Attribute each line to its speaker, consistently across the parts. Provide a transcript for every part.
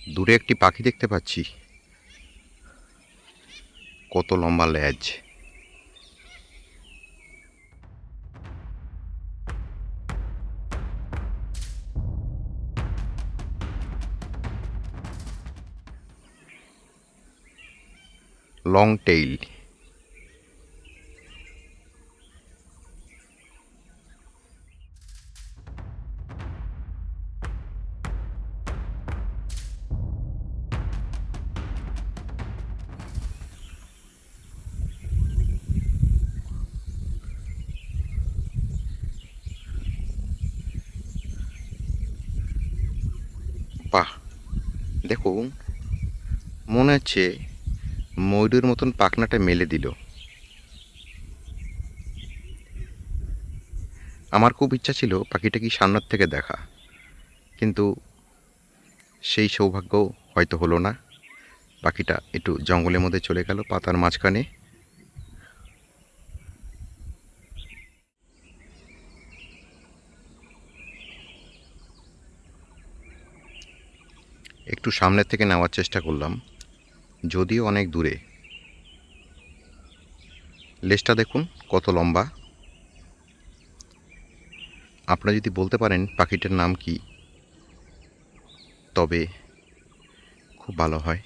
Speaker 1: দূরে একটি পাখি দেখতে পাচ্ছি। কত লম্বা লেজ! Long tail. বাহ, দেখুন, মনে হচ্ছে ময়ূরের মতন পাখনাটা মেলে দিল। আমার খুব ইচ্ছা ছিল পাখিটাকে সামনের থেকে দেখা, কিন্তু সেই সৌভাগ্য হয়তো হলো না। পাখিটা একটু জঙ্গলের মধ্যে চলে গেল, পাতার মাঝখানে। একটু সামনের থেকে নেওয়ার চেষ্টা করলাম, যদিও অনেক দূরে। লেজটা দেখুন কত লম্বা। আপনারা যদি বলতে পারেন পাখিটার নাম কি, তবে খুব ভালো হয়।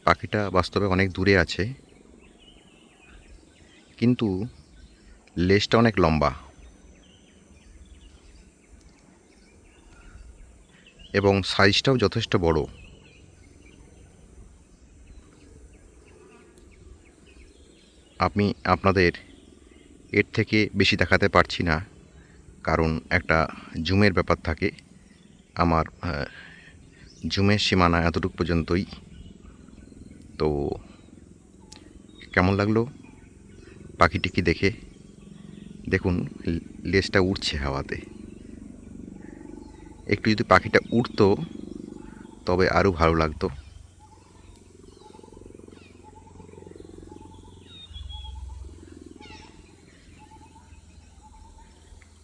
Speaker 1: পাখিটা বাস্তবে অনেক দূরে আছে, কিন্তু লেজটা অনেক লম্বা এবং সাইজটাও যথেষ্ট বড়। আমি আপনাদের এর থেকে বেশি দেখাতে পারছি না, কারণ একটা জুমের ব্যাপার থাকে। আমার জুমের সীমানা এতটুকু পর্যন্তই। তো কেমন লাগলো পাখিটিকে দেখে? দেখুন, লেজটা উড়ছে হাওয়াতে। একটু যদি পাখিটা উড়তো তবে আরও ভালো লাগতো।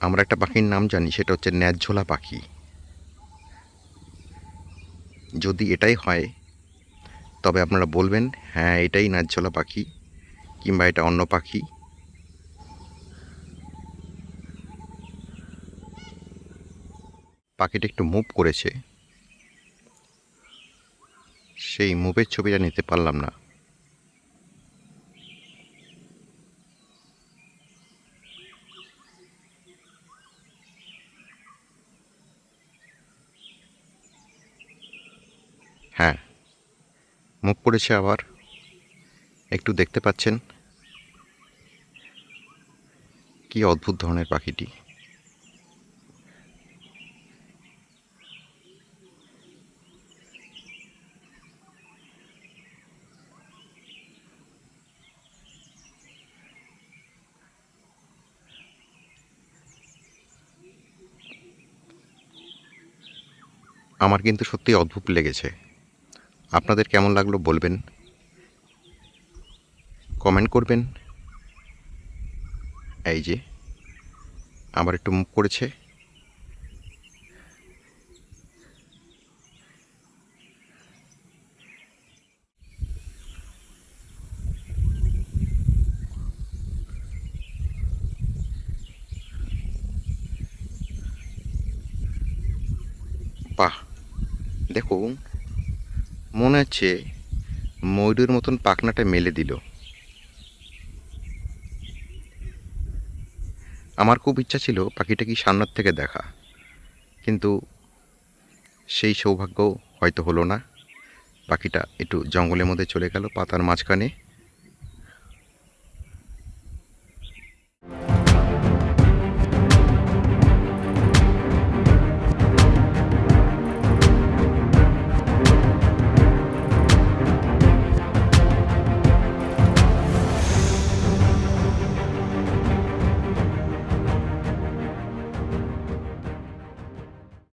Speaker 1: আমরা একটা পাখির নাম জানি, সেটা হচ্ছে ন্যায্যলা পাখি। যদি এটাই হয় তবে আপনারা বলবেন হ্যাঁ এটাই ন্যায্যলা পাখি, কিংবা এটা অন্য পাখি। পাখিটা একটু মুভ করেছে, সেই মুভের ছবিটা নিতে পারলাম না। হ্যাঁ, মুভ করেছে আবার। একটু দেখতে পাচ্ছেন কি অদ্ভুত ধরনের পাখিটি। আমার কিন্তু সত্যি অদ্ভুত লেগেছে। আপনাদের কেমন লাগলো বলবেন, কমেন্ট করবেন। এই যে আবার একটু মুভ করেছে। বাহ, দেখুন, মনে হচ্ছে ময়ূরের মতন পাখনাটা মেলে দিল। আমার খুব ইচ্ছা ছিল পাখিটাকে সামনের থেকে দেখা, কিন্তু সেই সৌভাগ্য হয়তো হলো না। পাখিটা একটু জঙ্গলের মধ্যে চলে গেল, পাতার মাঝখানে।